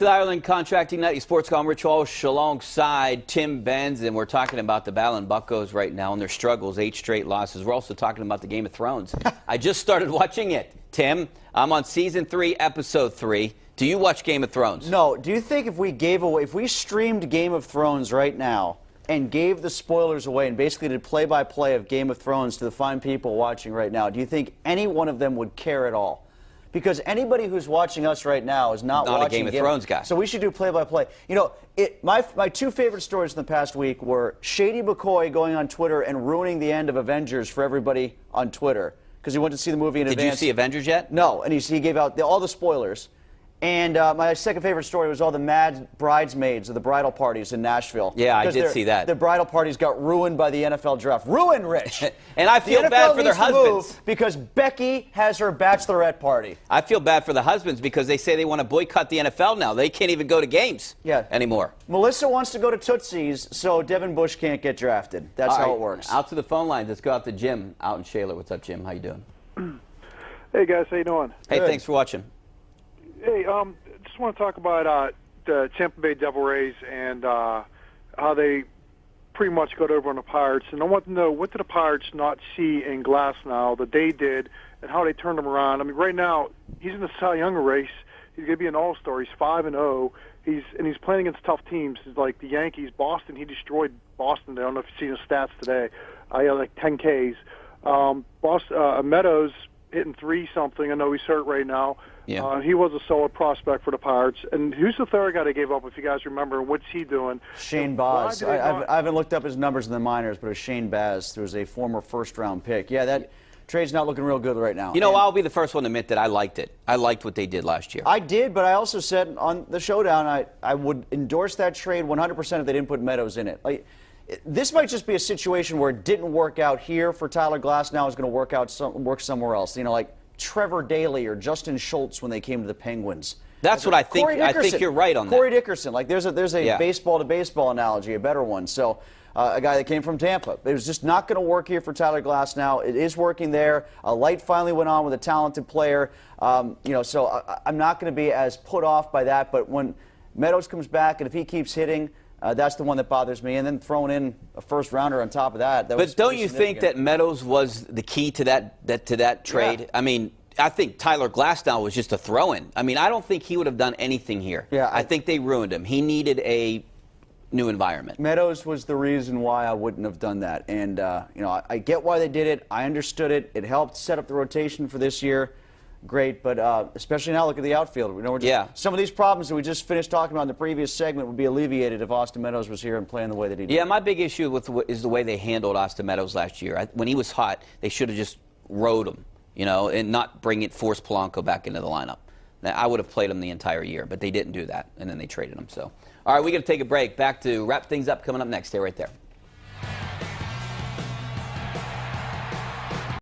The Ireland Contracting Night Sports Call. I'm Rich Walsh alongside Tim Benz, and we're talking about the Ballon Buccos right now and their struggles, 8 straight losses. We're also talking about the Game of Thrones. I just started watching it. Tim, I'm on season 3, episode 3. Do you watch Game of Thrones? No. Do you think if we streamed Game of Thrones right now and gave the spoilers away and basically did play-by-play of Game of Thrones to the fine people watching right now, do you think any one of them would care at all? Because anybody who's watching us right now is not watching a Game of Thrones guy. So we should do play-by-play. You know, my 2 favorite stories in the past week were Shady McCoy going on Twitter and ruining the end of Avengers for everybody on Twitter because he went to see the movie in advance. Did you see Avengers yet? No, and he gave out all the spoilers. And my second favorite story was all the mad bridesmaids of the bridal parties in Nashville. Yeah, I did see that. The bridal parties got ruined by the NFL draft. Ruined, Rich! And I feel bad for their husbands. Because Becky has her bachelorette party. I feel bad for the husbands because they say they want to boycott the NFL now. They can't even go to games anymore. Melissa wants to go to Tootsie's, so Devin Bush can't get drafted. That's how it works. Out to the phone lines. Let's go out to Jim out in Shaler. What's up, Jim? How you doing? Hey, guys. How you doing? Hey, thanks for watching. Hey, just want to talk about the Tampa Bay Devil Rays and how they pretty much got over on the Pirates. And I want to know, what did the Pirates not see in Glasnow that they did, and how they turned him around? I mean, right now he's in the Cy Young race. He's going to be an All-Star. He's 5-0. He's playing against tough teams like the Yankees. Boston, he destroyed Boston. I don't know if you've seen his stats today. He had like 10 Ks. Meadows hitting 3-something. I know he's hurt right now. Yeah. He was a solid prospect for the Pirates. And who's the third guy they gave up, if you guys remember? What's he doing? Shane Baz. I haven't looked up his numbers in the minors, but it was Shane Baz. There was a former first-round pick. Yeah, that trade's not looking real good right now. You know, I'll be the first one to admit that I liked it. I liked what they did last year. I did, but I also said on the showdown I would endorse that trade 100% if they didn't put Meadows in it. This might just be a situation where it didn't work out here for Tyler Glasnow. It's going to work somewhere else. You know, like Trevor Daley or Justin Schultz when they came to the Penguins. That's what I think. I think you're right on that. Corey Dickerson. Like there's a baseball to baseball analogy, a better one. So a guy that came from Tampa. It was just not going to work here for Tyler Glasnow. It is working there. A light finally went on with a talented player. You know, so I'm not going to be as put off by that. But when Meadows comes back and if he keeps hitting, that's the one that bothers me. And then throwing in a first rounder on top of that. But don't you think that Meadows was the key to that trade? Yeah. I mean, I think Tyler Glasnow was just a throw-in. I mean, I don't think he would have done anything here. Yeah, I think they ruined him. He needed a new environment. Meadows was the reason why I wouldn't have done that. And, you know, I get why they did it. I understood it. It helped set up the rotation for this year. Great, but especially now, look at the outfield. You know, some of these problems that we just finished talking about in the previous segment would be alleviated if Austin Meadows was here and playing the way that he did. Yeah, my big issue is the way they handled Austin Meadows last year. When he was hot, they should have just rode him, you know, and not force Polanco back into the lineup. Now, I would have played him the entire year, but they didn't do that, and then they traded him. So, all right, we got to take a break. Back to wrap things up coming up next. Stay right there.